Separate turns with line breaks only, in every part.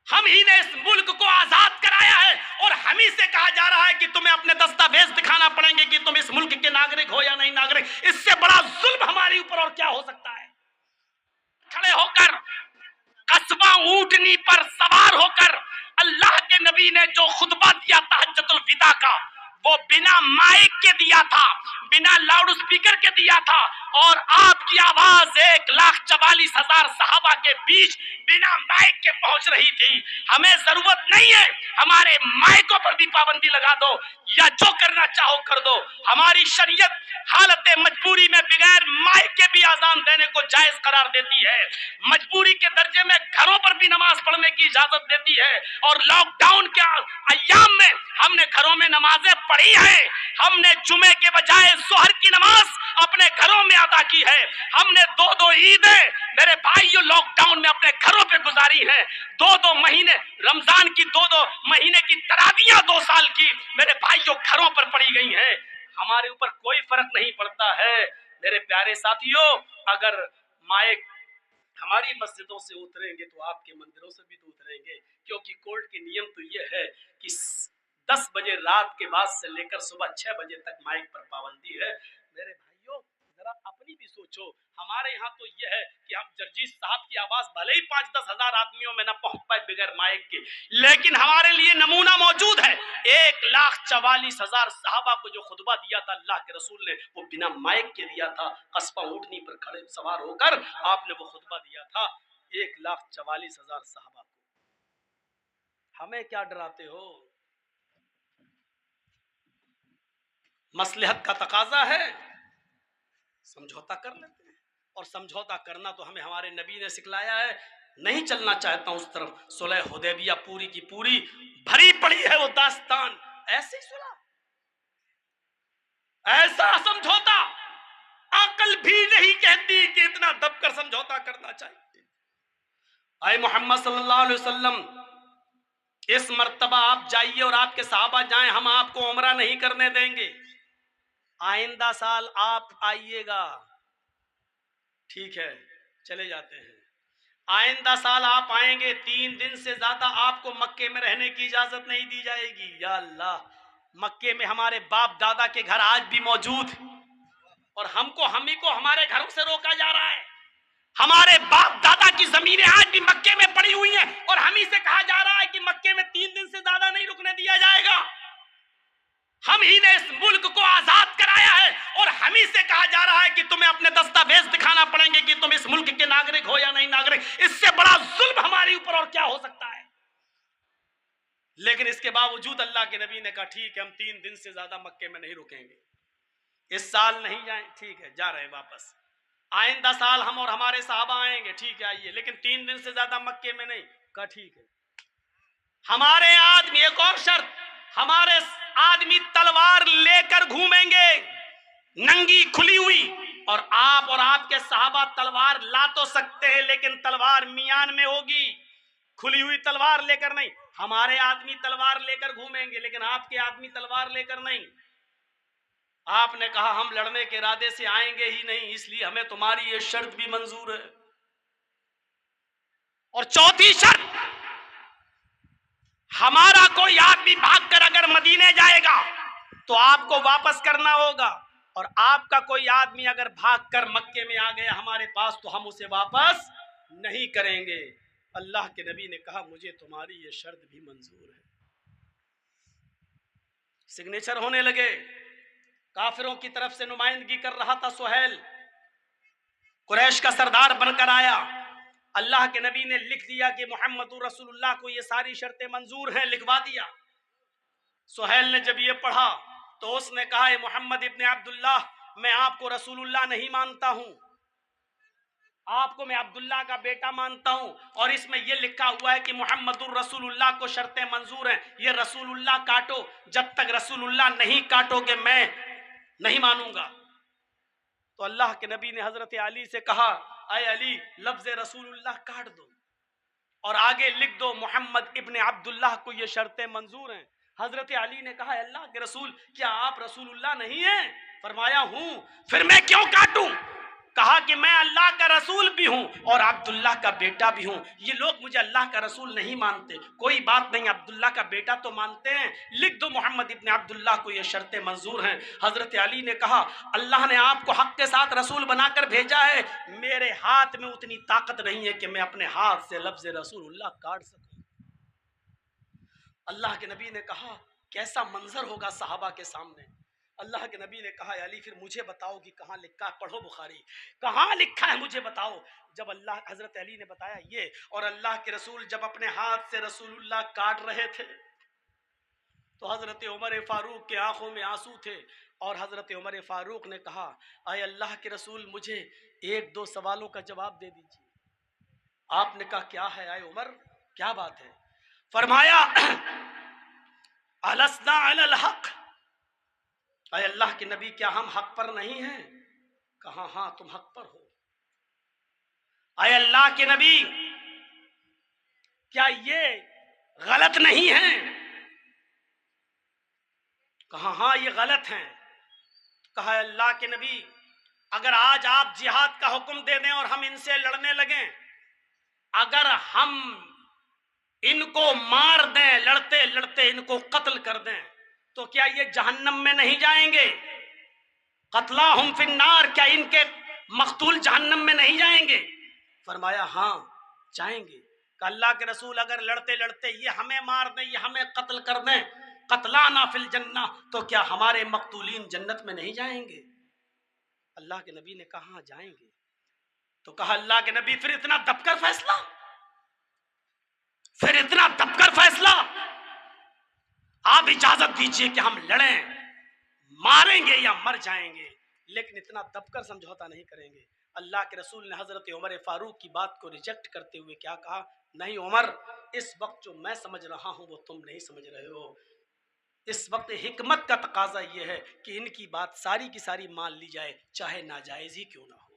ہم ہی نے اس ملک کو آزاد کرایا ہے اور ہم ہی سے کہا جا رہا ہے کہ تمہیں اپنے دستاویز دکھانا پڑیں گے کہ تم اس ملک کے ناگرک ہو یا نہیں ناگرک۔ اس سے بڑا ظلم ہمارے اوپر اور کیا ہو سکتا ہے؟ کھڑے ہو کر قصبہ اونٹنی پر سوار ہو کر اللہ کے نبی نے جو خطبہ دیا تہجد الوداع کا، وہ بنا مائک کے دیا تھا، بنا لاؤڈ سپیکر کے دیا تھا، اور آپ کی آواز 1,44,000 صحابہ کے بیچ بنا مائک کے پہنچ رہی تھی۔ ہمیں ضرورت نہیں ہے ہمارے مائکوں پر بھی پابندی لگا دو یا جو کرنا چاہو کر دو۔ ہماری شریعت حالت مجبوری میں بغیر مائک کے بھی اذان دینے کو جائز قرار دیتی ہے، مجبوری کے درجے میں گھروں پر بھی نماز پڑھنے کی اجازت دیتی ہے، اور لاک ڈاؤن کے ایام میں ہم نے گھروں میں نمازیں پڑھی ہیں۔ ہم نے جمعے کے بجائے ظہر کی نماز اپنے گھروں میں ادا کی ہے۔ ہم نے دو عیدیں میرے بھائیوں لاک ڈاؤن میں اپنے گھروں پہ گزاری ہیں۔ دو مہینے رمضان کی دو مہینے کی تراویحیں 2 سال کی میرے بھائیوں گھروں پر پڑھی گئی ہیں۔ ہمارے اوپر کوئی فرق نہیں پڑتا ہے۔ میرے پیارے ساتھیوں، اگر مائک ہماری مسجدوں سے اتریں گے تو آپ کے مندروں سے بھی تو اتریں گے، کیونکہ کورٹ کے نیم تو یہ ہے کہ 10 بجے رات کے بعد سے لے کر صبح 6 بجے تک مائک پر پابندی ہے۔ میرے بھائیوں ذرا اپنی بھی سوچو، ہمارے یہاں تو یہ ہے کہ ہم جرجیت صاحب کی آواز بھلے ہی 5-10 ہزار آدمیوں میں نہ پہنچ پائے بغیر مائک کے، لیکن ہمارے لیے نمونہ موجود ہے۔ 1,44,000 صحابہ کو جو خطبہ دیا تھا اللہ کے رسول نے، وہ بنا مائک کے دیا تھا۔ قصبہ اونٹنی پر کھڑے سوار ہو کر آپ نے وہ خطبہ دیا تھا 1,44,000 صحابہ کو۔ ہمیں کیا ڈراتے ہو؟ مصلحت کا تقاضا ہے، سمجھوتا کر لیتے ہیں، اور سمجھوتا کرنا تو ہمیں ہمارے نبی نے سکھلایا ہے۔ نہیں چلنا چاہتا ہوں اس طرف۔ صلح حدیبیہ پوری کی پوری بھری پڑی ہے وہ داستان، ایسی صلح، ایسا سمجھوتا عقل بھی نہیں کہتی کہ اتنا دب کر سمجھوتا کرنا چاہیے۔ اے محمد صلی اللہ علیہ وسلم، اس مرتبہ آپ جائیے اور آپ کے صحابہ جائیں، ہم آپ کو عمرہ نہیں کرنے دیں گے۔ آئندہ سال آپ آئیے گا، ٹھیک ہے، چلے جاتے ہیں۔ آئندہ سال آپ آئیں گے، 3 دن سے زیادہ آپ کو مکے میں رہنے کی اجازت نہیں دی جائے گی۔ یا اللہ، مکے میں ہمارے باپ دادا کے گھر آج بھی موجود، اور ہم ہی کو ہمارے گھروں سے روکا جا رہا ہے۔ ہمارے باپ دادا کی زمینیں آج بھی مکے میں پڑی ہوئی ہیں، اور ہم ہی سے کہا جا رہا ہے کہ مکے میں 3 دن سے زیادہ نہیں رکنے دیا جائے گا۔ ہم ہی نے اس ملک کو آزاد کرایا ہے، اور ہم ہی سے کہا جا رہا ہے کہ تمہیں اپنے دستاویز دکھانا پڑیں گے کہ تم اس ملک کے ناگرک ہو یا نہیں ناگرک۔ اس سے بڑا ظلم ہمارے اوپر اور کیا ہو سکتا ہے؟ لیکن اس کے باوجود اللہ کے نبی نے کہا ٹھیک ہے، ہم 3 دن سے زیادہ مکے میں نہیں رکیں گے۔ اس سال نہیں جائیں، ٹھیک ہے، جا رہے ہیں واپس۔ آئندہ سال ہم اور ہمارے صحابہ آئیں گے، ٹھیک ہے آئیے، لیکن 3 دن سے زیادہ مکے میں نہیں۔ کہا ٹھیک ہے۔ ہمارے آدمی، ایک اور شرط، ہمارے آدمی تلوار لے کر گھومیں گے ننگی کھلی ہوئی، اور آپ کے صحابہ تلوار لا تو سکتے ہیں لیکن تلوار میان میں ہوگی، کھلی ہوئی تلوار لے کر نہیں۔ ہمارے آدمی تلوار لے کر گھومیں گے لیکن آپ کے آدمی تلوار لے کر نہیں۔ آپ نے کہا ہم لڑنے کے ارادے سے آئیں گے ہی نہیں، اس لیے ہمیں تمہاری یہ شرط بھی منظور ہے۔ اور چوتھی شرط، ہمارا کوئی آدمی بھاگ کر اگر مدینے جائے گا تو آپ کو واپس کرنا ہوگا، اور آپ کا کوئی آدمی اگر بھاگ کر مکے میں آ گیا ہمارے پاس تو ہم اسے واپس نہیں کریں گے۔ اللہ کے نبی نے کہا مجھے تمہاری یہ شرط بھی منظور ہے۔ سگنیچر ہونے لگے، کافروں کی طرف سے نمائندگی کر رہا تھا سہیل، قریش کا سردار بن کر آیا۔ اللہ کے نبی نے لکھ دیا کہ محمد رسول اللہ کو یہ ساری شرطیں منظور ہیں، لکھوا دیا۔ سہیل نے جب یہ پڑھا تو اس نے کہا اے محمد ابن عبداللہ، میں آپ کو رسول اللہ نہیں مانتا ہوں، آپ کو میں عبداللہ کا بیٹا مانتا ہوں، اور اس میں یہ لکھا ہوا ہے کہ محمد الرسول اللہ کو شرطیں منظور ہیں، یہ رسول اللہ کاٹو، جب تک رسول اللہ نہیں کاٹو گے میں نہیں مانوں گا۔ تو اللہ کے نبی نے حضرت علی سے کہا اے علی، لفظ رسول اللہ کاٹ دو اور آگے لکھ دو محمد ابن عبداللہ کو یہ شرطیں منظور ہیں۔ حضرت علی نے کہا اللہ کے رسول، کیا آپ رسول اللہ نہیں ہیں؟ فرمایا ہوں۔ پھر میں کیوں کاٹوں؟ کہا کہ میں اللہ کا رسول بھی ہوں اور عبداللہ کا بیٹا بھی ہوں. یہ لوگ مجھے اللہ کا رسول نہیں مانتے، کوئی بات نہیں، عبداللہ کا بیٹا تو مانتے ہیں، لکھ دو محمد ابن عبداللہ کو یہ شرطیں منظور ہیں. حضرت علی نے کہا اللہ نے آپ کو حق کے ساتھ رسول بنا کر بھیجا ہے، میرے ہاتھ میں اتنی طاقت نہیں ہے کہ میں اپنے ہاتھ سے لفظ رسول اللہ کاٹ سکوں. اللہ کے نبی نے کہا کیسا منظر ہوگا صحابہ کے سامنے. اللہ کے نبی نے کہا علی پھر مجھے بتاؤ کہ کہاں لکھا ہے، پڑھو بخاری، کہاں لکھا ہے مجھے بتاؤ. جب حضرت علی نے بتایا یہ، اور اللہ کے رسول جب اپنے ہاتھ سے رسول اللہ کاٹ رہے تھے تو حضرت عمر فاروق کے آنکھوں میں آنسو تھے، اور حضرت عمر فاروق نے کہا اے اللہ کے رسول مجھے ایک دو سوالوں کا جواب دے دیجیے. آپ نے کہا کیا ہے اے عمر، کیا بات ہے؟ فرمایا السنا علی الحق، اے اللہ کے نبی کیا ہم حق پر نہیں ہیں؟ کہا ہاں تم حق پر ہو. اے اللہ کے نبی کیا یہ غلط نہیں ہے؟ کہا ہاں یہ غلط ہیں. کہا اے اللہ کے نبی اگر آج آپ جہاد کا حکم دے دیں اور ہم ان سے لڑنے لگیں، اگر ہم ان کو مار دیں، لڑتے لڑتے ان کو قتل کر دیں، تو کیا یہ جہنم میں نہیں جائیں گے؟ قتلاہم فی النار، کیا ان کے مقتول جہنم میں نہیں جائیں گے؟ فرمایا ہاں جائیں گے. کہ اللہ کے رسول اگر لڑتے لڑتے یہ ہمیں مار دیں، یہ ہمیں قتل کر دیں، قتلانا فی الجنہ، تو کیا ہمارے مقتولین جنت میں نہیں جائیں گے؟ اللہ کے نبی نے کہا ہاں جائیں گے. تو کہا اللہ کے نبی پھر اتنا دب کر فیصلہ، پھر اتنا دب کر فیصلہ، آپ اجازت دیجئے کہ ہم لڑیں، ماریں گے یا مر جائیں گے، لیکن اتنا دب کر سمجھوتا نہیں کریں گے. اللہ کے رسول نے حضرت عمر فاروق کی بات کو ریجیکٹ کرتے ہوئے کیا کہا؟ نہیں عمر، اس وقت جو میں سمجھ رہا ہوں وہ تم نہیں سمجھ رہے ہو. اس وقت حکمت کا تقاضا یہ ہے کہ ان کی بات ساری کی ساری مان لی جائے، چاہے ناجائز ہی کیوں نہ ہو.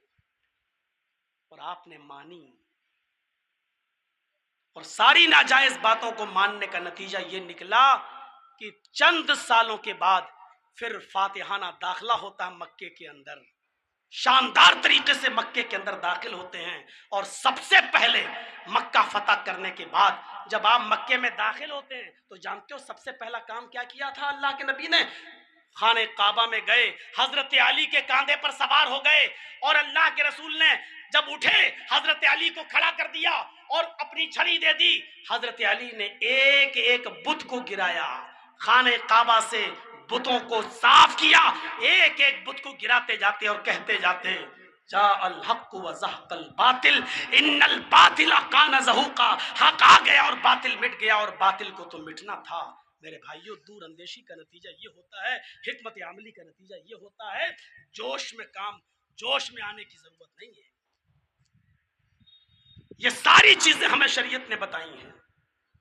اور آپ نے مانی، اور ساری ناجائز باتوں کو ماننے کا نتیجہ یہ نکلا کہ چند سالوں کے بعد پھر فاتحانہ داخلہ ہوتا ہے مکے کے اندر، شاندار طریقے سے مکے کے اندر داخل ہوتے ہیں. اور سب سے پہلے مکہ فتح کرنے کے بعد جب آپ مکے میں داخل ہوتے ہیں تو جانتے ہو سب سے پہلا کام کیا کیا تھا اللہ کے نبی نے؟ خانہ کعبہ میں گئے، حضرت علی کے کاندھے پر سوار ہو گئے، اور اللہ کے رسول نے جب اٹھے حضرت علی کو کھڑا کر دیا اور اپنی چھڑی دے دی. حضرت علی نے ایک ایک بت کو گرایا، خانہ کعبہ سے بتوں کو صاف کیا، ایک ایک بت کو گراتے جاتے اور کہتے جاتے جاء الحق وزهق الباطل ان الباطل کان زہوقا، حق آ گیا اور باطل مٹ گیا، اور باطل کو تو مٹنا تھا. میرے بھائیوں، دور اندیشی کا نتیجہ یہ ہوتا ہے، حکمت عملی کا نتیجہ یہ ہوتا ہے، جوش میں کام، جوش میں آنے کی ضرورت نہیں ہے. یہ ساری چیزیں ہمیں شریعت نے بتائی ہیں.